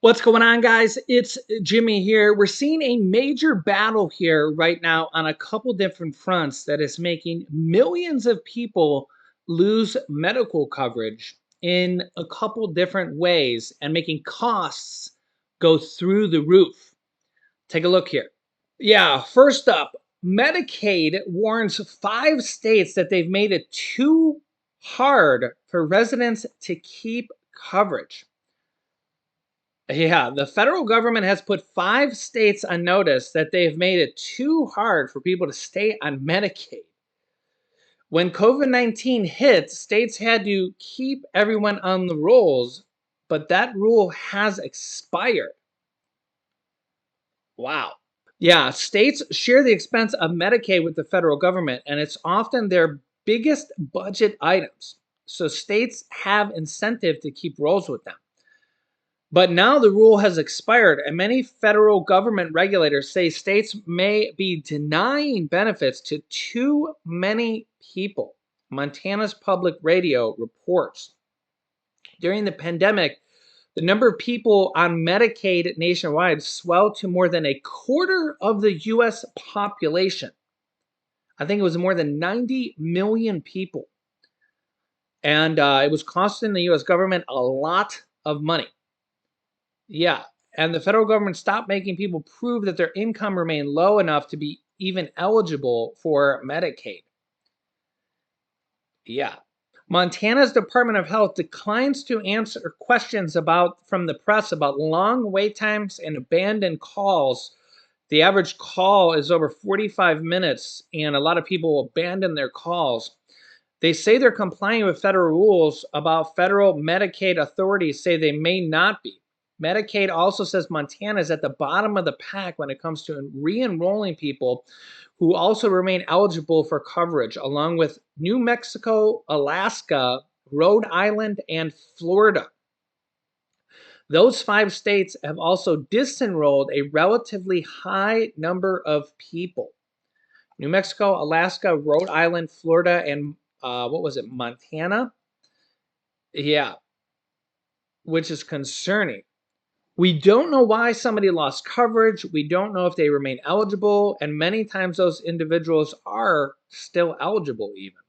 What's going on, guys? It's Jimmy here. We're seeing a major battle here right now on a couple different fronts that is making millions of people lose medical coverage in a couple different ways and making costs go through the roof. Take a look here. Yeah, first up, Medicaid warns 5 states that they've made it too hard for residents to keep coverage. Yeah, the federal government has put 5 states on notice that they have made it too hard for people to stay on Medicaid. When COVID 19 hit, states had to keep everyone on the rolls, but that rule has expired. Wow. Yeah, states share the expense of Medicaid with the federal government, and it's often their biggest budget items. So states have incentive to keep rolls with them. But now the rule has expired, and many federal government regulators say states may be denying benefits to too many people. Montana's public radio reports. During the pandemic, the number of people on Medicaid nationwide swelled to more than a quarter of the U.S. population. I think it was more than 90 million people. And it was costing the U.S. government a lot of money. Yeah, and the federal government stopped making people prove that their income remained low enough to be even eligible for Medicaid. Yeah. Montana's Department of Health declines to answer questions from the press about long wait times and abandoned calls. The average call is over 45 minutes, and a lot of people abandon their calls. They say they're complying with federal rules about federal Medicaid authorities say they may not be. Medicaid also says Montana is at the bottom of the pack when it comes to re-enrolling people who also remain eligible for coverage, along with New Mexico, Alaska, Rhode Island, and Florida. Those 5 states have also disenrolled a relatively high number of people. New Mexico, Alaska, Rhode Island, Florida, and Montana? Yeah, which is concerning. We don't know why somebody lost coverage. We don't know if they remain eligible. And many times those individuals are still eligible even.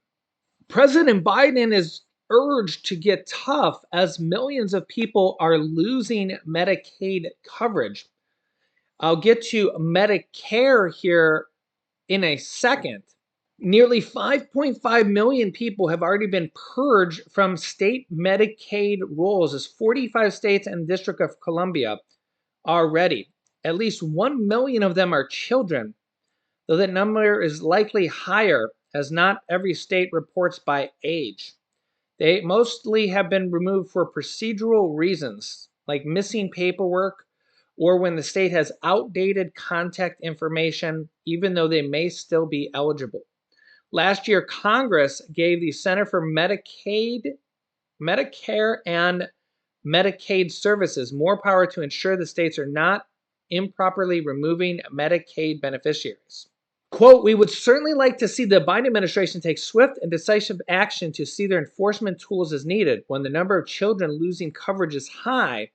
President Biden is urged to get tough as millions of people are losing Medicaid coverage. I'll get to Medicare here in a second. Nearly 5.5 million people have already been purged from state Medicaid rolls, as 45 states and the District of Columbia already. At least 1 million of them are children, though that number is likely higher as not every state reports by age. They mostly have been removed for procedural reasons, like missing paperwork or when the state has outdated contact information, even though they may still be eligible. Last year, Congress gave the Center for Medicare, and Medicaid Services more power to ensure the states are not improperly removing Medicaid beneficiaries. Quote, we would certainly like to see the Biden administration take swift and decisive action to see their enforcement tools as needed when the number of children losing coverage is high,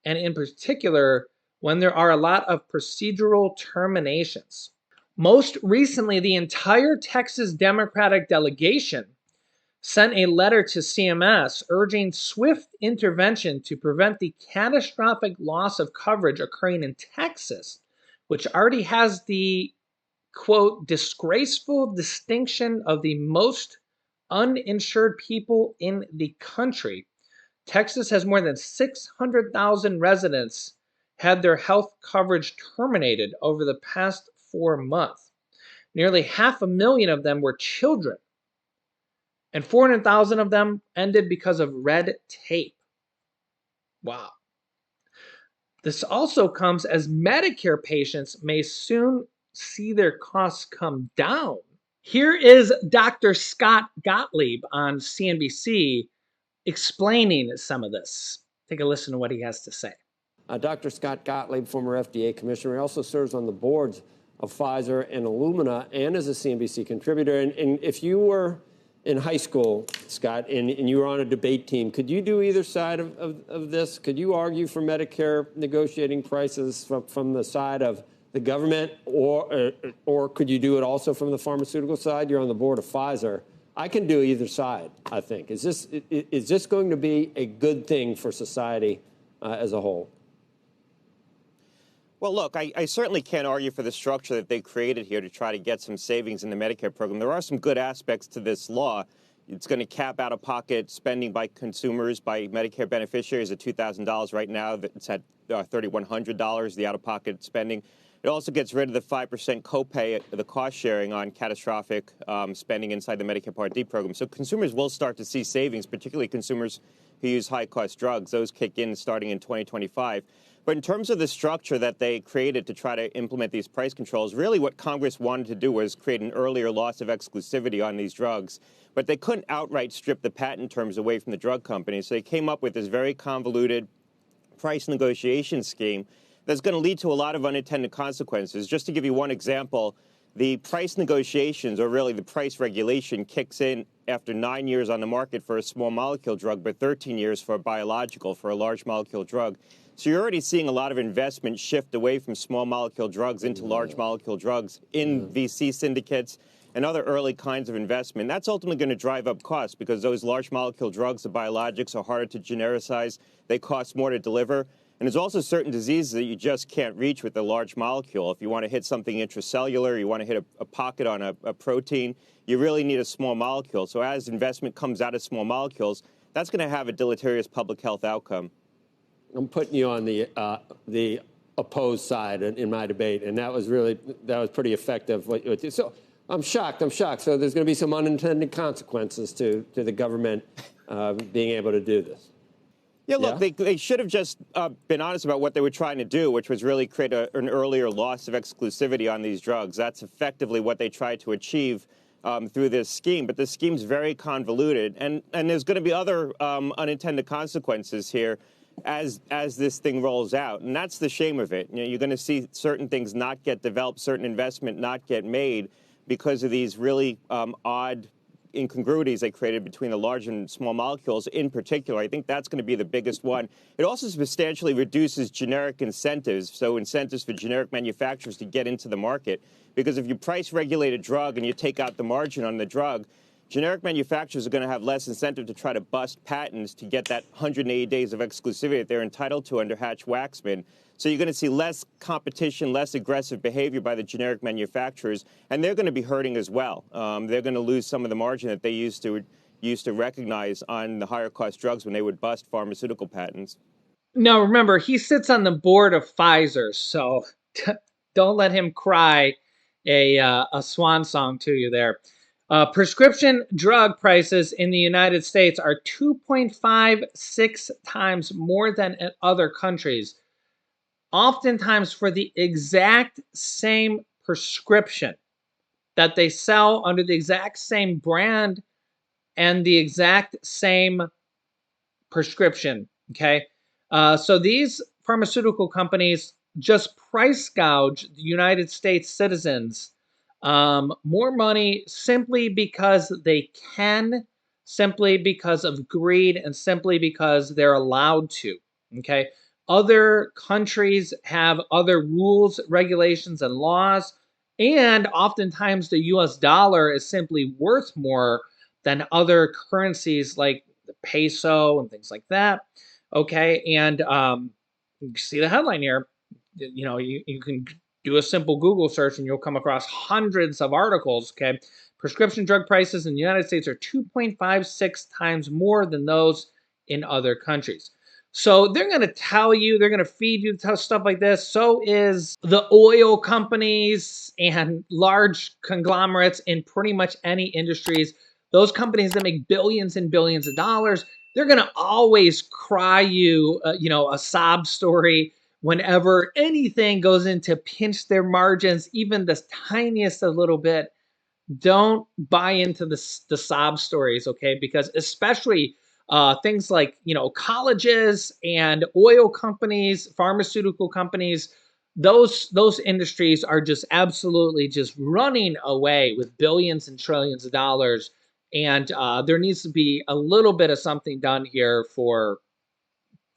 and in particular, when there are a lot of procedural terminations. Most recently, the entire Texas Democratic delegation sent a letter to CMS urging swift intervention to prevent the catastrophic loss of coverage occurring in Texas, which already has the, quote, disgraceful distinction of the most uninsured people in the country. Texas has more than 600,000 residents had their health coverage terminated over the past 4 months. Nearly 500,000 of them were children, and 400,000 of them ended because of red tape. Wow. This also comes as Medicare patients may soon see their costs come down. Here is Dr. Scott Gottlieb on CNBC explaining some of this. Take a listen to what he has to say. Dr. Scott Gottlieb, former FDA commissioner, he also serves on the boards of Pfizer and Illumina and is a CNBC contributor. And if you were in high school, Scott, and you were on a debate team, could you do either side of this? Could you argue for Medicare negotiating prices from the side of the government, or could you do it also from the pharmaceutical side? You're on the board of Pfizer. I can do either side, I think. Is this going to be a good thing for society as a whole? Well, look, I certainly can't argue for the structure that they created here to try to get some savings in the Medicare program. There are some good aspects to this law. It's going to cap out-of-pocket spending by consumers, by Medicare beneficiaries at $2,000 right now. It's at $3,100, the out-of-pocket spending. It also gets rid of the 5% copay, the cost sharing on catastrophic spending inside the Medicare Part D program. So consumers will start to see savings, particularly consumers who use high-cost drugs. Those kick in starting in 2025. But in terms of the structure that they created to try to implement these price controls, really what Congress wanted to do was create an earlier loss of exclusivity on these drugs. But they couldn't outright strip the patent terms away from the drug companies. So they came up with this very convoluted price negotiation scheme that's going to lead to a lot of unintended consequences. Just to give you one example, the price negotiations, or really the price regulation, kicks in after 9 years on the market for a small molecule drug, but 13 years for a biological, for a large molecule drug. So you're already seeing a lot of investment shift away from small molecule drugs into large molecule drugs in VC syndicates and other early kinds of investment. That's ultimately going to drive up costs because those large molecule drugs, the biologics, are harder to genericize. They cost more to deliver. And there's also certain diseases that you just can't reach with the large molecule. If you want to hit something intracellular, you want to hit a pocket on a protein, you really need a small molecule. So as investment comes out of small molecules, that's going to have a deleterious public health outcome. I'm putting you on the opposed side in my debate, and that was pretty effective. So I'm shocked. So there's going to be some unintended consequences to the government being able to do this. Yeah, look, they should have just been honest about what they were trying to do, which was really create an earlier loss of exclusivity on these drugs. That's effectively what they tried to achieve through this scheme. But the scheme's very convoluted, and there's going to be other unintended consequences here as this thing rolls out. And that's the shame of it. You know, you're going to see certain things not get developed, certain investment not get made because of these really odd incongruities they created between the large and small molecules in particular. I think that's going to be the biggest one. It also substantially reduces generic incentives, so incentives for generic manufacturers to get into the market. Because if you price regulate a drug and you take out the margin on the drug, generic manufacturers are going to have less incentive to try to bust patents to get that 180 days of exclusivity that they're entitled to under Hatch-Waxman. So you're going to see less competition, less aggressive behavior by the generic manufacturers, and they're going to be hurting as well. They're going to lose some of the margin that they used to recognize on the higher cost drugs when they would bust pharmaceutical patents. Now, remember, he sits on the board of Pfizer, so don't let him cry a swan song to you there. Prescription drug prices in the United States are 2.56 times more than in other countries, oftentimes for the exact same prescription that they sell under the exact same brand and the exact same prescription, okay? So these pharmaceutical companies just price gouge the United States citizens more money simply because they can, simply because of greed, and simply because they're allowed to, okay? Other countries have other rules, regulations, and laws, and oftentimes the US dollar is simply worth more than other currencies like the peso and things like that, okay? And you see the headline here. You know, you can do a simple Google search and you'll come across hundreds of articles, okay? Prescription drug prices in the United States are 2.56 times more than those in other countries. So they're going to tell you, they're going to feed you stuff like this. So is the oil companies and large conglomerates in pretty much any industries. Those companies that make billions and billions of dollars, they're going to always cry you, a sob story whenever anything goes in to pinch their margins, even the tiniest a little bit. Don't buy into the sob stories, okay? Because especially things like, colleges and oil companies, pharmaceutical companies, those industries are just absolutely just running away with billions and trillions of dollars. And there needs to be a little bit of something done here for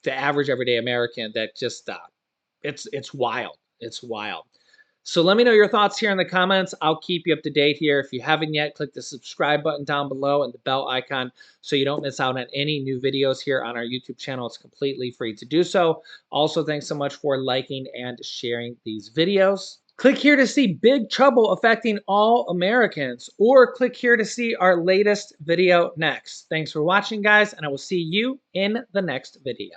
the average everyday American that just it's wild. It's wild. So let me know your thoughts here in the comments. I'll keep you up to date here. If you haven't yet, click the subscribe button down below and the bell icon so you don't miss out on any new videos here on our YouTube channel. It's completely free to do so. Also, thanks so much for liking and sharing these videos. Click here to see Big Trouble Affecting All Americans, or click here to see our latest video next. Thanks for watching, guys, and I will see you in the next video.